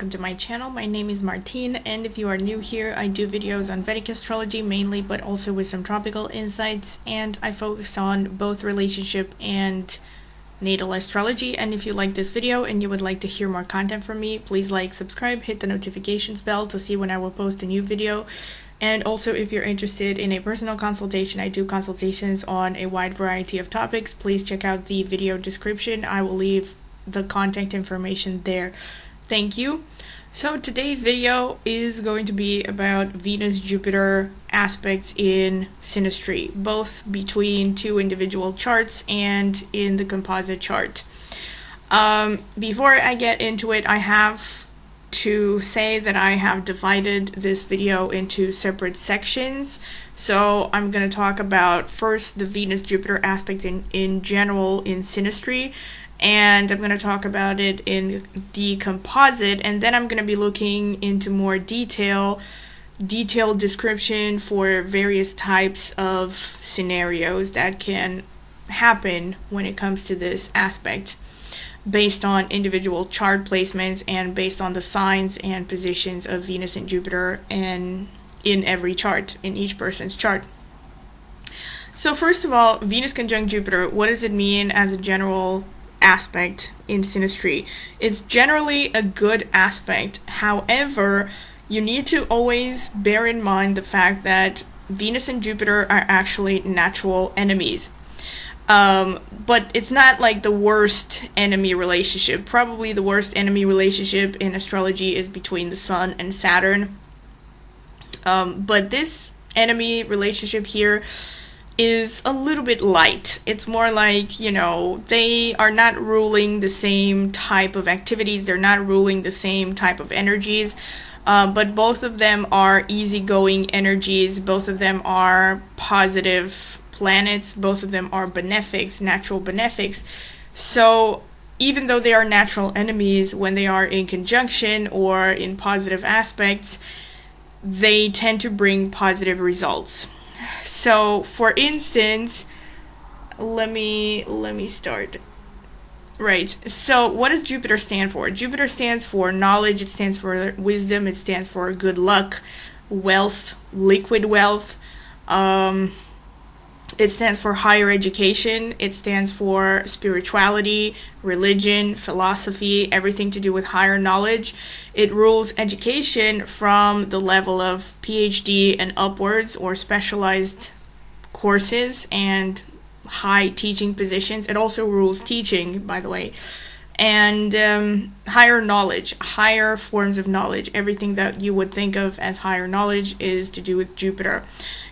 welcome to my channel. My name is Martine, and if you are new here, I do videos on Vedic astrology mainly, but also with some tropical insights, and I focus on both relationship and natal astrology. And if you like this video and you would like to hear more content from me, please like, subscribe, hit the notifications bell to see when I will post a new video. And also, if you're interested in a personal consultation, I do consultations on a wide variety of topics. Please check out the video description. I will leave the contact information there. Thank you. So today's video is going to be about Venus-Jupiter aspects in synastry, both between two individual charts and in the composite chart. Before I get into it, I have to say that I have divided this video into separate sections. So I'm going to talk about first the Venus-Jupiter aspect in general in synastry, and I'm going to talk about it in the composite, and then I'm going to be looking into more detailed description for various types of scenarios that can happen when it comes to this aspect, based on individual chart placements and based on the signs and positions of Venus and Jupiter and in every chart, in each person's chart. So first of all, Venus conjunct Jupiter, what does it mean as a general aspect in synastry? It's generally a good aspect. However, you need to always bear in mind the fact that Venus and Jupiter are actually natural enemies. But it's not like the worst enemy relationship. Probably the worst enemy relationship in astrology is between the Sun and Saturn. But this enemy relationship here is a little bit light. It's more like, they are not ruling the same type of activities, they're not ruling the same type of energies, but both of them are easygoing energies, both of them are positive planets, both of them are benefics, natural benefics. So even though they are natural enemies, when they are in conjunction or in positive aspects, they tend to bring positive results. So, for instance, let me start. Right. So, what does Jupiter stand for? Jupiter stands for knowledge, it stands for wisdom, it stands for good luck, wealth, liquid wealth. It stands for higher education, it stands for spirituality, religion, philosophy, everything to do with higher knowledge. It rules education from the level of PhD and upwards, or specialized courses and high teaching positions. It also rules teaching, by the way. And higher knowledge, higher forms of knowledge. Everything that you would think of as higher knowledge is to do with Jupiter.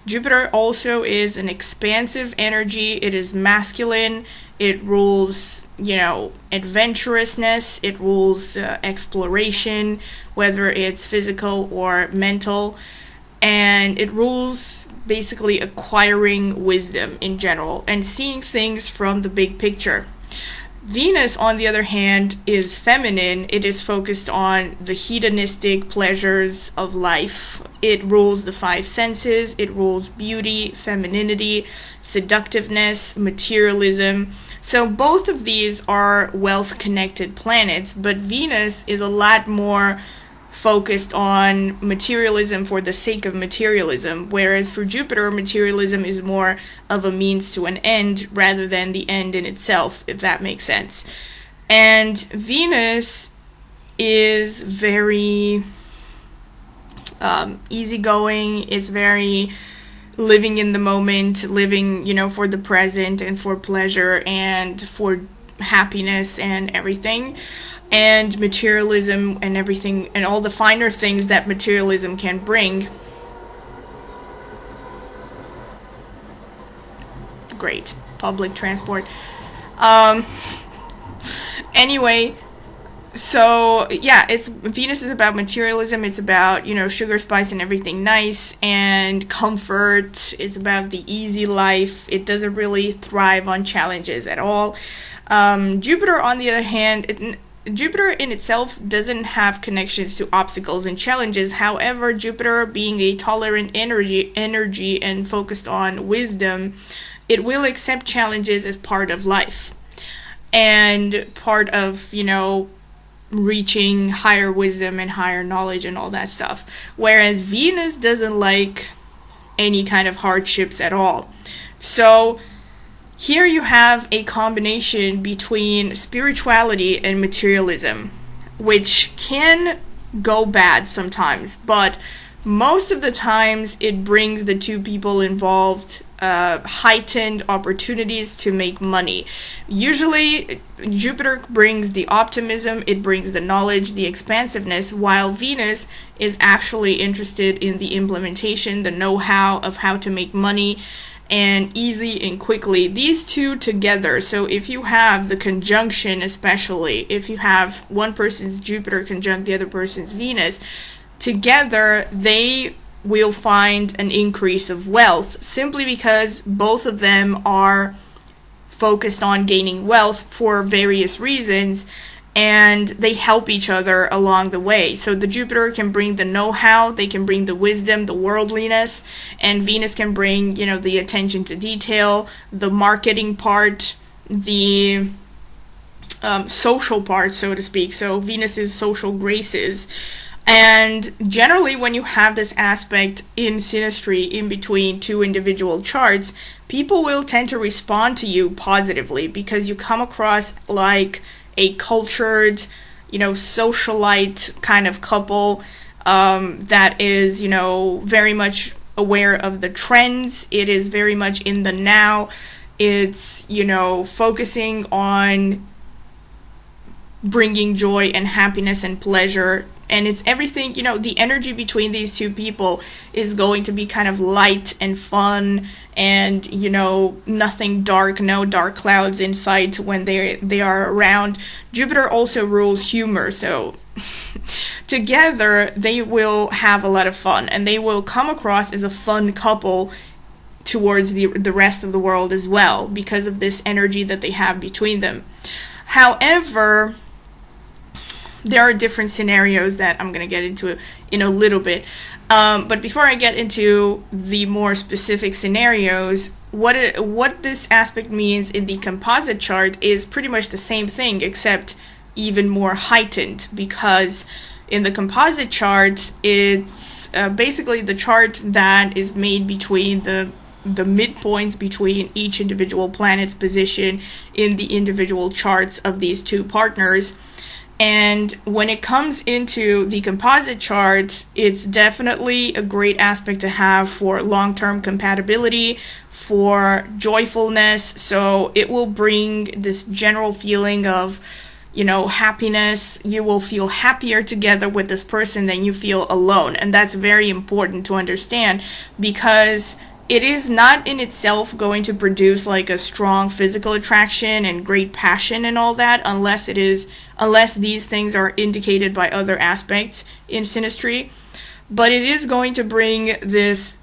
Jupiter also is an expansive energy. It is masculine. It rules, adventurousness. It rules exploration, whether it's physical or mental. And it rules basically acquiring wisdom in general and seeing things from the big picture. Venus, on the other hand, is feminine. It is focused on the hedonistic pleasures of life. It rules the five senses. It rules beauty, femininity, seductiveness, materialism. So both of these are wealth-connected planets, but Venus is a lot more focused on materialism for the sake of materialism, whereas for Jupiter, materialism is more of a means to an end rather than the end in itself, if that makes sense. And Venus is very easygoing. It's very living in the moment, living, for the present and for pleasure and for happiness and everything. And materialism and everything, and all the finer things that materialism can bring. Great. Public transport. Anyway, so yeah, Venus is about materialism. It's about, sugar, spice, and everything nice, and comfort. It's about the easy life. It doesn't really thrive on challenges at all. Jupiter, on the other hand, Jupiter in itself doesn't have connections to obstacles and challenges. However, Jupiter being a tolerant energy and focused on wisdom, it will accept challenges as part of life and part of, reaching higher wisdom and higher knowledge and all that stuff. Whereas Venus doesn't like any kind of hardships at all. So here you have a combination between spirituality and materialism, which can go bad sometimes, but most of the times it brings the two people involved heightened opportunities to make money. Usually Jupiter brings the optimism, it brings the knowledge, the expansiveness, while Venus is actually interested in the implementation, the know-how of how to make money, and easy and quickly. These two together, so if you have the conjunction, especially if you have one person's Jupiter conjunct the other person's Venus, together they will find an increase of wealth simply because both of them are focused on gaining wealth for various reasons, and they help each other along the way. So the Jupiter can bring the know-how, they can bring the wisdom, the worldliness, and Venus can bring, the attention to detail, the marketing part, the social part, so to speak. So Venus's social graces. And generally, when you have this aspect in synastry in between two individual charts, people will tend to respond to you positively because you come across like a cultured, socialite kind of couple that is, very much aware of the trends. It is very much in the now. It's, focusing on bringing joy and happiness and pleasure. And it's everything, the energy between these two people is going to be kind of light and fun and, nothing dark, no dark clouds in sight when they are around. Jupiter also rules humor, so together they will have a lot of fun and they will come across as a fun couple towards the rest of the world as well because of this energy that they have between them. However, there are different scenarios that I'm going to get into in a little bit. But before I get into the more specific scenarios, what this aspect means in the composite chart is pretty much the same thing, except even more heightened, because in the composite chart, it's basically the chart that is made between the midpoints between each individual planet's position in the individual charts of these two partners. And when it comes into the composite chart, it's definitely a great aspect to have for long-term compatibility, for joyfulness. So it will bring this general feeling of, happiness. You will feel happier together with this person than you feel alone. And that's very important to understand because it is not in itself going to produce like a strong physical attraction and great passion and all that unless these things are indicated by other aspects in synastry. But it is going to bring this,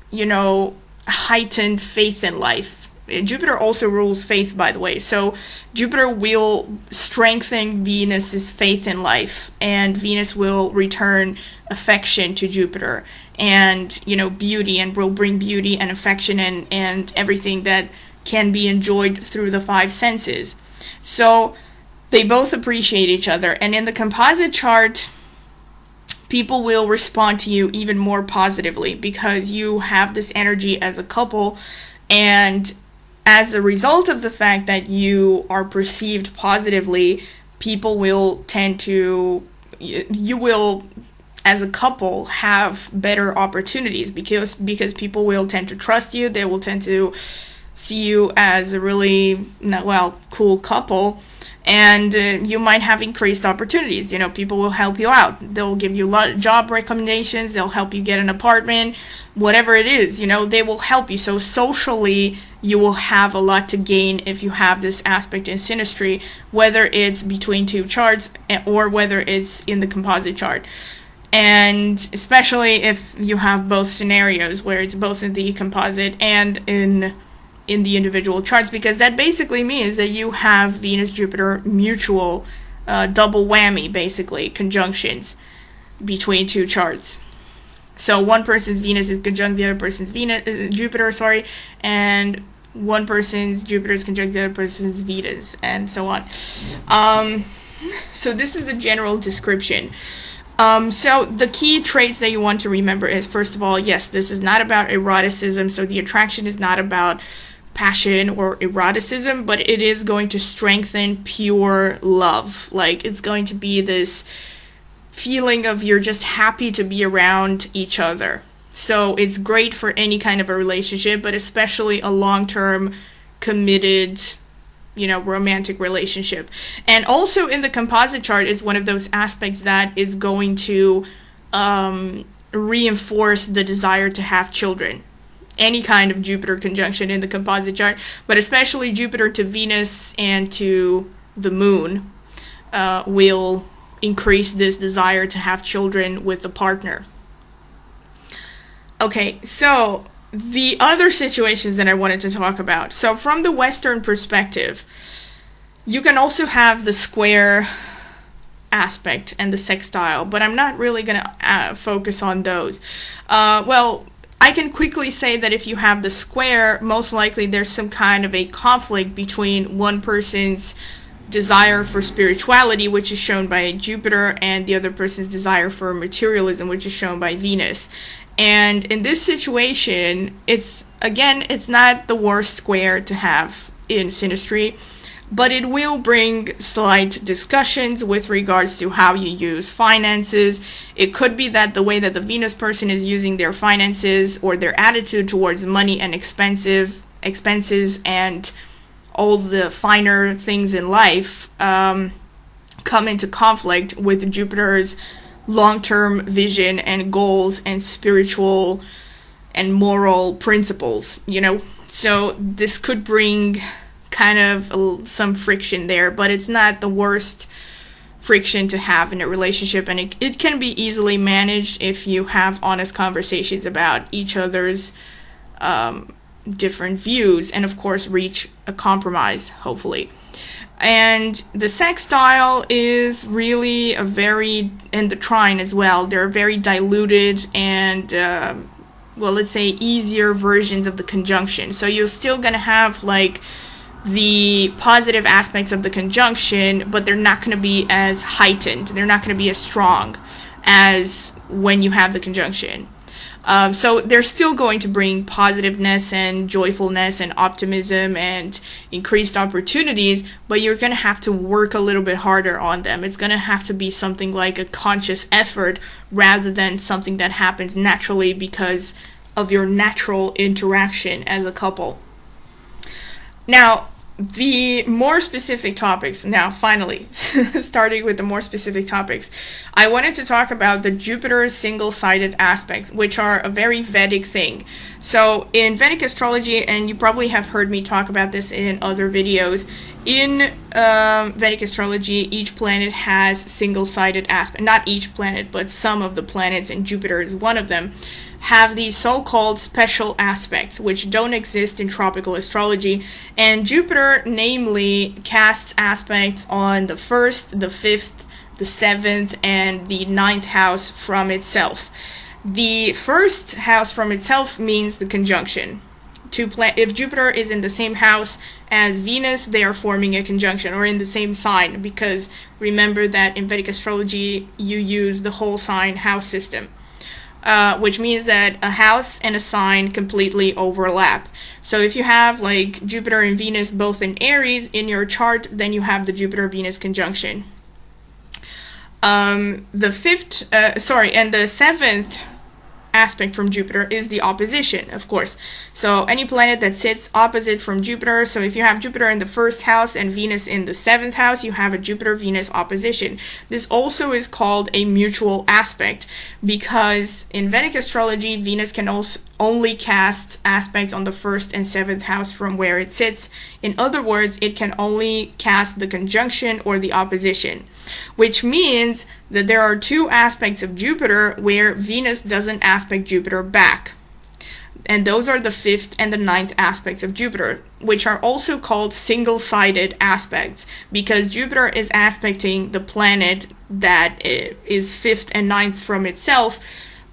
heightened faith in life. Jupiter also rules faith, by the way. So Jupiter will strengthen Venus's faith in life, and Venus will return affection to Jupiter and, beauty, and will bring beauty and affection and everything that can be enjoyed through the five senses. So they both appreciate each other. And in the composite chart, people will respond to you even more positively because you have this energy as a couple, and as a result of the fact that you are perceived positively, people will tend to, you will, as a couple, have better opportunities because people will tend to trust you. They will tend to see you as a really, cool couple. And you might have increased opportunities. People will help you out. They'll give you job recommendations. They'll help you get an apartment. Whatever it is, they will help you. So socially, you will have a lot to gain if you have this aspect in synastry, whether it's between two charts or whether it's in the composite chart. And especially if you have both scenarios where it's both in the composite and in the individual charts, because that basically means that you have Venus-Jupiter mutual double whammy, basically, conjunctions between two charts. So one person's Venus is conjunct the other person's Jupiter, and one person's Jupiter is conjunct the other person's Venus, and so on. So this is the general description. So the key traits that you want to remember is, first of all, yes, this is not about eroticism. So the attraction is not about passion or eroticism, but it is going to strengthen pure love. Like, it's going to be this feeling of you're just happy to be around each other. So it's great for any kind of a relationship, but especially a long-term, committed, romantic relationship. And also in the composite chart is one of those aspects that is going to reinforce the desire to have children. Any kind of Jupiter conjunction in the composite chart, but especially Jupiter to Venus and to the moon will increase this desire to have children with a partner. Okay, so the other situations that I wanted to talk about. So from the Western perspective, you can also have the square aspect and the sextile, but I'm not really going to focus on those. Well, I can quickly say that if you have the square, most likely there's some kind of a conflict between one person's desire for spirituality, which is shown by Jupiter, and the other person's desire for materialism, which is shown by Venus. And in this situation, it's not the worst square to have in synastry, but it will bring slight discussions with regards to how you use finances. It could be that the way that the Venus person is using their finances or their attitude towards money and expenses and all the finer things in life come into conflict with Jupiter's long-term vision and goals and spiritual and moral principles, So this could bring kind of some friction there, but it's not the worst friction to have in a relationship, and it can be easily managed if you have honest conversations about each other's different views, and of course reach a compromise, hopefully. And the sextile is really and the trine as well, they're very diluted and let's say easier versions of the conjunction. So you're still gonna have like the positive aspects of the conjunction, but they're not going to be as heightened. They're not going to be as strong as when you have the conjunction. So they're still going to bring positiveness and joyfulness and optimism and increased opportunities, but you're going to have to work a little bit harder on them. It's going to have to be something like a conscious effort rather than something that happens naturally because of your natural interaction as a couple. Now, the more specific topics, finally, starting with the more specific topics, I wanted to talk about the Jupiter single-sided aspects, which are a very Vedic thing. So in Vedic astrology, and you probably have heard me talk about this in other videos, in Vedic astrology, each planet has single-sided aspects. Not each planet, but some of the planets, and Jupiter is one of them, have these so-called special aspects, which don't exist in tropical astrology. And Jupiter, namely, casts aspects on the 1st, the 5th, the 7th, and the 9th house from itself. The 1st house from itself means the conjunction. If Jupiter is in the same house as Venus, they are forming a conjunction, or in the same sign, because remember that in Vedic astrology, you use the whole sign house system. Which means that a house and a sign completely overlap. So if you have like Jupiter and Venus both in Aries in your chart, then you have the Jupiter-Venus conjunction. And the 7th aspect from Jupiter is the opposition, of course. So any planet that sits opposite from Jupiter, so if you have Jupiter in the 1st house and Venus in the 7th house, you have a Jupiter-Venus opposition. This also is called a mutual aspect, because in Vedic astrology, Venus can also only cast aspects on the 1st and 7th house from where it sits. In other words, it can only cast the conjunction or the opposition, which means that there are two aspects of Jupiter where Venus doesn't aspect Jupiter back. And those are the 5th and the 9th aspects of Jupiter, which are also called single-sided aspects, because Jupiter is aspecting the planet that is 5th and 9th from itself,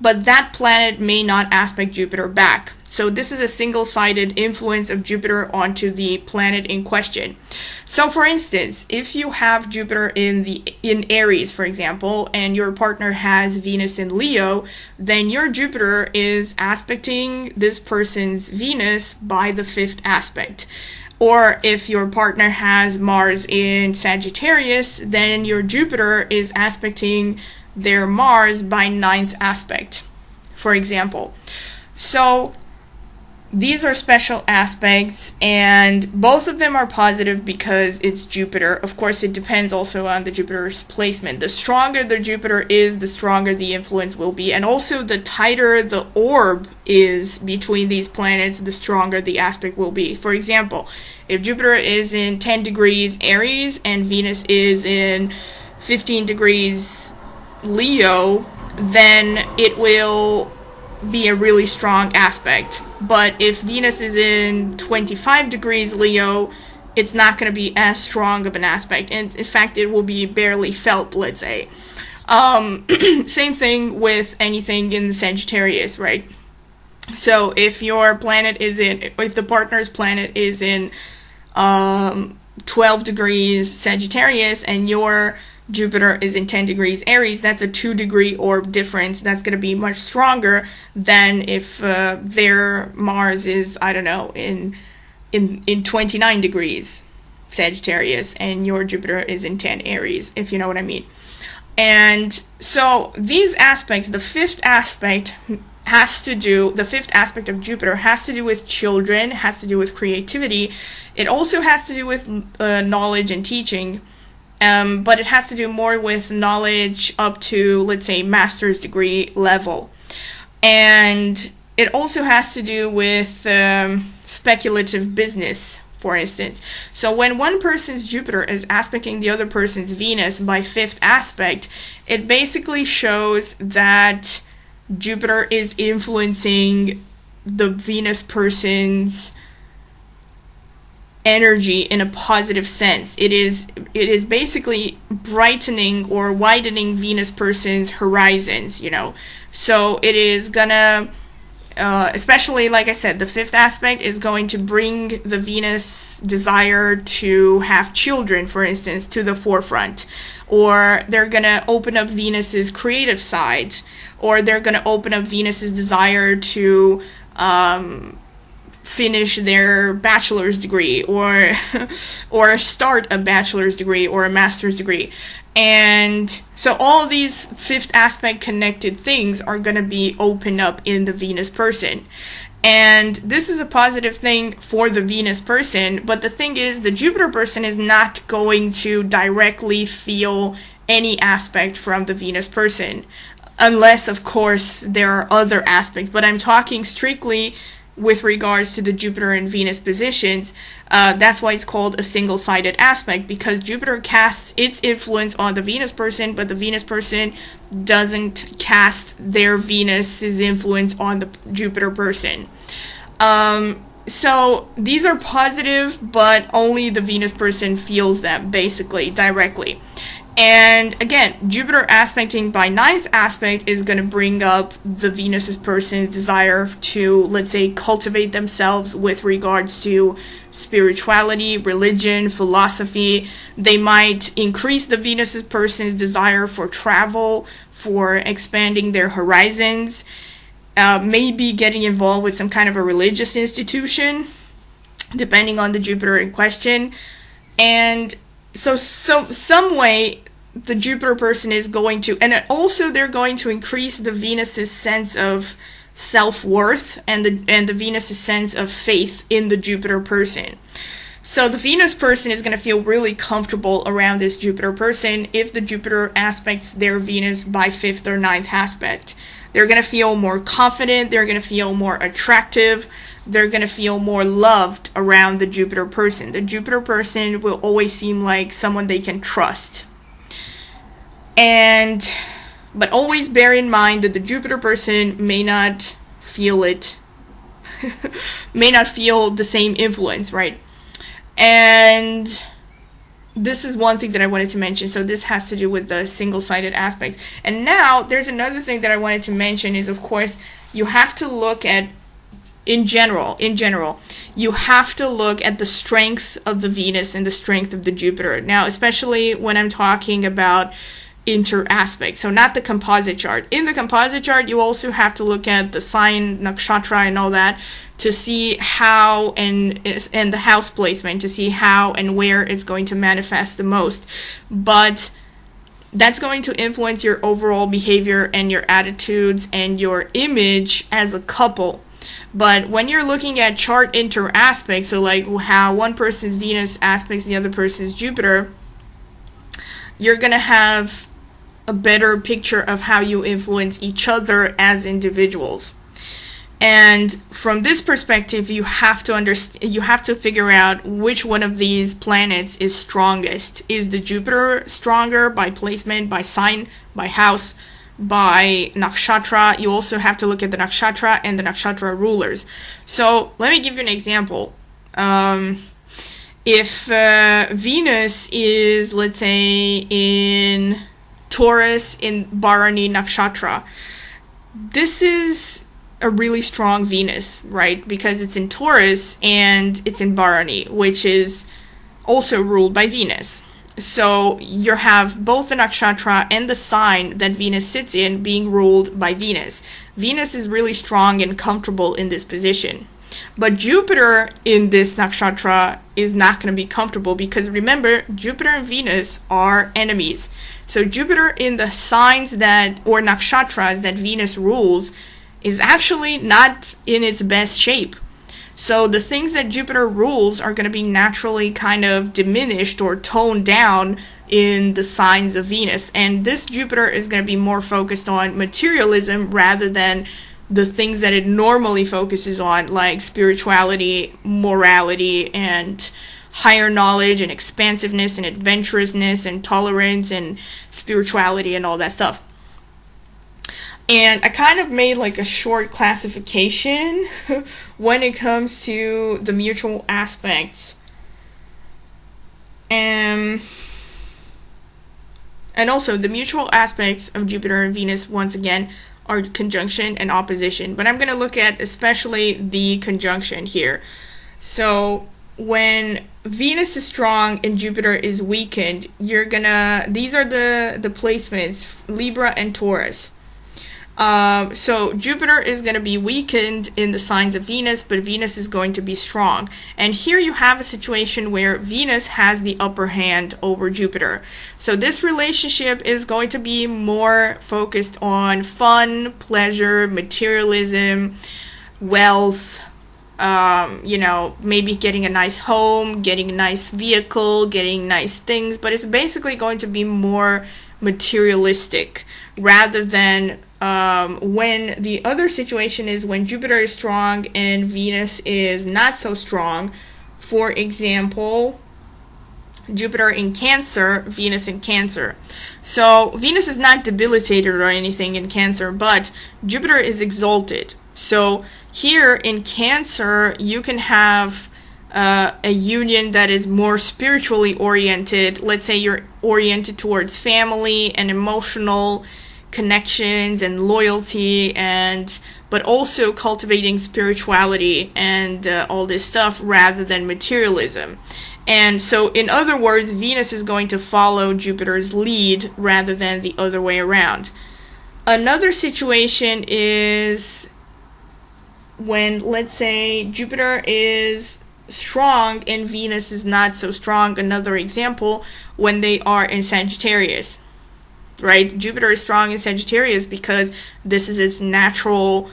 but that planet may not aspect Jupiter back. So this is a single-sided influence of Jupiter onto the planet in question. So for instance, if you have Jupiter in Aries, for example, and your partner has Venus in Leo, then your Jupiter is aspecting this person's Venus by the 5th aspect. Or if your partner has Mars in Sagittarius, then your Jupiter is aspecting their Mars by 9th aspect, for example. So these are special aspects, and both of them are positive because it's Jupiter. Of course, it depends also on the Jupiter's placement. The stronger the Jupiter is, the stronger the influence will be. And also, the tighter the orb is between these planets, the stronger the aspect will be. For example, if Jupiter is in 10 degrees Aries and Venus is in 15 degrees Leo, then it will be a really strong aspect. But if Venus is in 25 degrees Leo, it's not going to be as strong of an aspect, and in fact it will be barely felt, let's say. Same thing with anything in the Sagittarius, right? So if the partner's planet is in 12 degrees Sagittarius and your Jupiter is in 10 degrees Aries, that's a 2-degree orb difference. That's going to be much stronger than if their Mars is, I don't know, in 29 degrees Sagittarius and your Jupiter is in 10 Aries, if you know what I mean. And so these aspects, the 5th aspect of Jupiter has to do with children, has to do with creativity. It also has to do with knowledge and teaching. But it has to do more with knowledge up to, let's say, master's degree level. And it also has to do with speculative business, for instance. So when one person's Jupiter is aspecting the other person's Venus by 5th aspect, it basically shows that Jupiter is influencing the Venus person's energy in a positive sense. It is basically brightening or widening Venus person's horizons, you know. So it is gonna, especially like I said, the 5th aspect is going to bring the Venus desire to have children, for instance, to the forefront. Or they're gonna open up Venus's creative side, or they're gonna open up Venus's desire to finish their bachelor's degree or start a bachelor's degree or a master's degree. And so all these 5th aspect connected things are going to be opened up in the Venus person. And this is a positive thing for the Venus person, but the thing is, the Jupiter person is not going to directly feel any aspect from the Venus person, unless, of course, there are other aspects. But I'm talking strictly with regards to the Jupiter and Venus positions. That's why it's called a single-sided aspect, because Jupiter casts its influence on the Venus person, but the Venus person doesn't cast their Venus's influence on the Jupiter person. So these are positive, but only the Venus person feels them, basically, directly. And again, Jupiter aspecting by 9th aspect is going to bring up the Venus person's desire to, let's say, cultivate themselves with regards to spirituality, religion, philosophy. They might increase the Venus person's desire for travel, for expanding their horizons, maybe getting involved with some kind of a religious institution, depending on the Jupiter in question. And so some way the Jupiter person is going to, and also they're going to increase the Venus's sense of self-worth and the Venus's sense of faith in the Jupiter person. So the Venus person is going to feel really comfortable around this Jupiter person if the Jupiter aspects their Venus by 5th or 9th aspect. They're going to feel more confident, they're going to feel more attractive, they're going to feel more loved around the Jupiter person. The Jupiter person will always seem like someone they can trust. But always bear in mind that the Jupiter person may not feel it, may not feel the same influence, right? And this is one thing that I wanted to mention. So this has to do with the single-sided aspects. And now there's another thing that I wanted to mention is, of course, you have to look at, in general, you have to look at the strength of the Venus and the strength of the Jupiter. Now, especially when I'm talking about inter-aspects, so not the composite chart. In the composite chart, you also have to look at the sign, nakshatra, and all that to see how, and the house placement, to see how and where it's going to manifest the most. But that's going to influence your overall behavior and your attitudes and your image as a couple. But when you're looking at chart inter-aspects, so like how one person's Venus aspects the other person's Jupiter, you're going to have a better picture of how you influence each other as individuals. And from this perspective, you have to understand, you have to figure out which one of these planets is strongest. Is the Jupiter stronger by placement, by sign, by house, by nakshatra? You also have to look at the nakshatra and the nakshatra rulers. So let me give you an example. If Venus is, let's say, in Taurus in Bharani nakshatra, this is a really strong Venus, right? Because it's in Taurus and it's in Bharani, which is also ruled by Venus. So you have both the nakshatra and the sign that Venus sits in being ruled by Venus. Venus is really strong and comfortable in this position. But Jupiter in this nakshatra is not going to be comfortable because remember, Jupiter and Venus are enemies. So Jupiter in the signs that, or nakshatras that Venus rules, is actually not in its best shape. So the things that Jupiter rules are going to be naturally kind of diminished or toned down in the signs of Venus. And this Jupiter is going to be more focused on materialism rather than the things that it normally focuses on, like spirituality, morality, and higher knowledge, and expansiveness, and adventurousness, and tolerance, and spirituality, and all that stuff. And I kind of made like a short classification when it comes to the mutual aspects. And also the mutual aspects of Jupiter and Venus, once again, are conjunction and opposition. But I'm going to look at especially the conjunction here. So when Venus is strong and Jupiter is weakened, these are the placements, Libra and Taurus. So Jupiter is going to be weakened in the signs of Venus, but Venus is going to be strong. And here you have a situation where Venus has the upper hand over Jupiter. So this relationship is going to be more focused on fun, pleasure, materialism, wealth, maybe getting a nice home, getting a nice vehicle, getting nice things, but it's basically going to be more materialistic rather than when the other situation is when Jupiter is strong and Venus is not so strong. For example, Jupiter in Cancer, Venus in Cancer. So Venus is not debilitated or anything in Cancer, but Jupiter is exalted. So here in Cancer, you can have a union that is more spiritually oriented. Let's say you're oriented towards family and emotional connections and loyalty, but also cultivating spirituality and all this stuff rather than materialism. And so in other words, Venus is going to follow Jupiter's lead rather than the other way around. Another situation is when, let's say, Jupiter is strong and Venus is not so strong. Another example, when they are in Sagittarius. Right? Jupiter is strong in Sagittarius because this is its natural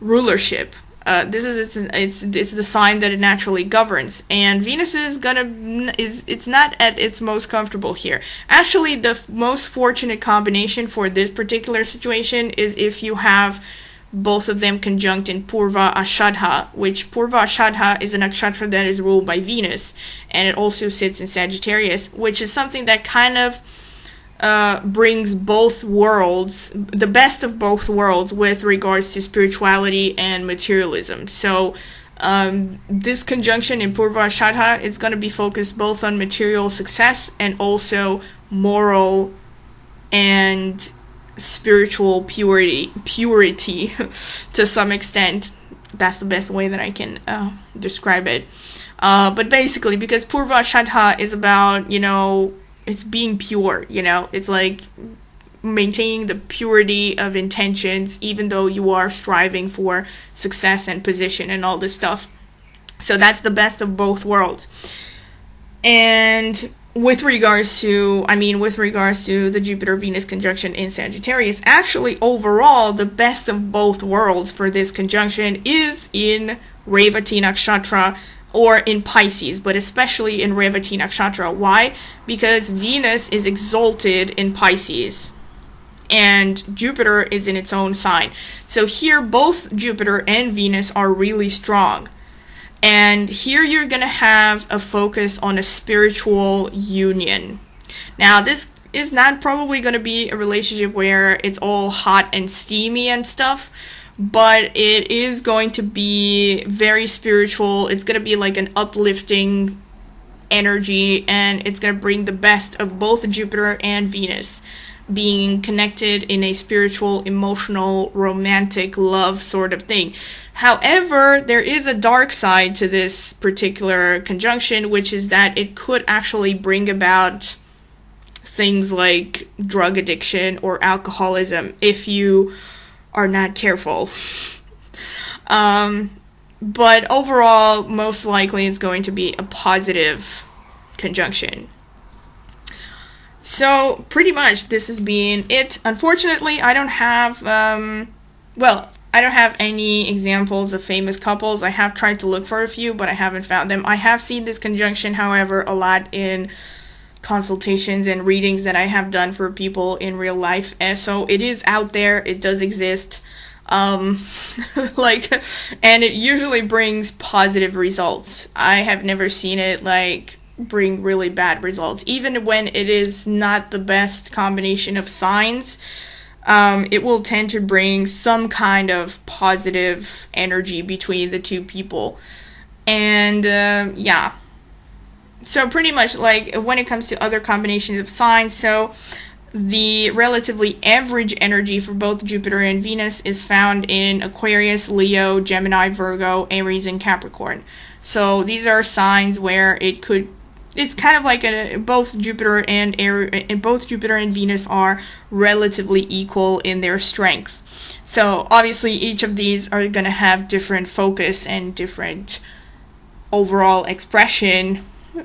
rulership. This is it's the sign that it naturally governs, and Venus is it's not at its most comfortable here. Actually, the most fortunate combination for this particular situation is if you have both of them conjunct in Purva Ashadha, which Purva Ashadha is a nakshatra that is ruled by Venus, and it also sits in Sagittarius, which is something that kind of brings both worlds, the best of both worlds with regards to spirituality and materialism. So This conjunction in Purva Shadha is going to be focused both on material success and also moral and spiritual purity to some extent. That's the best way that I can describe it. But basically, because Purva Shadha is about, it's being pure, it's like maintaining the purity of intentions, even though you are striving for success and position and all this stuff. So that's the best of both worlds. And with regards to the Jupiter-Venus conjunction in Sagittarius, actually overall, the best of both worlds for this conjunction is in Revati nakshatra or in Pisces, but especially in Revati nakshatra. Why? Because Venus is exalted in Pisces and Jupiter is in its own sign. So here both Jupiter and Venus are really strong. And here you're going to have a focus on a spiritual union. Now, this is not probably going to be a relationship where it's all hot and steamy and stuff, but it is going to be very spiritual. It's going to be like an uplifting energy, and it's going to bring the best of both Jupiter and Venus being connected in a spiritual, emotional, romantic love sort of thing. However, there is a dark side to this particular conjunction, which is that it could actually bring about things like drug addiction or alcoholism if you are not careful. But overall, most likely it's going to be a positive conjunction. So pretty much this has been it. Unfortunately, I don't have any examples of famous couples. I have tried to look for a few, but I haven't found them. I have seen this conjunction, however, a lot in consultations and readings that I have done for people in real life. And so it is out there. It does exist. And it usually brings positive results. I have never seen it bring really bad results. Even when it is not the best combination of signs, it will tend to bring some kind of positive energy between the two people. And so pretty much when it comes to other combinations of signs, so the relatively average energy for both Jupiter and Venus is found in Aquarius, Leo, Gemini, Virgo, Aries, and Capricorn. So these are signs where it's kind of like both Jupiter and Venus are relatively equal in their strength. So obviously each of these are going to have different focus and different overall expression,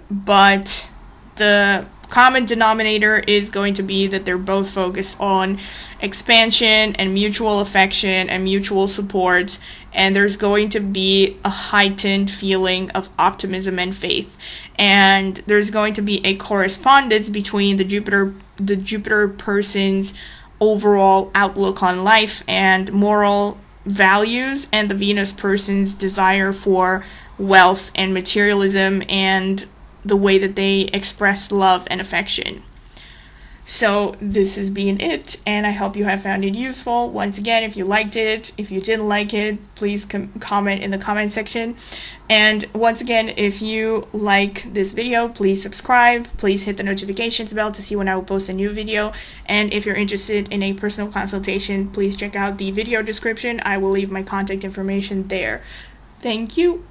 but the common denominator is going to be that they're both focused on expansion and mutual affection and mutual support, and there's going to be a heightened feeling of optimism and faith. And there's going to be a correspondence between the Jupiter person's overall outlook on life and moral values and the Venus person's desire for wealth and materialism and the way that they express love and affection. So this has been it, and I hope you have found it useful. Once again, if you liked it, if you didn't like it, please comment in the comment section. And once again, if you like this video, please subscribe. Please hit the notifications bell to see when I will post a new video. And if you're interested in a personal consultation, please check out the video description. I will leave my contact information there. Thank you.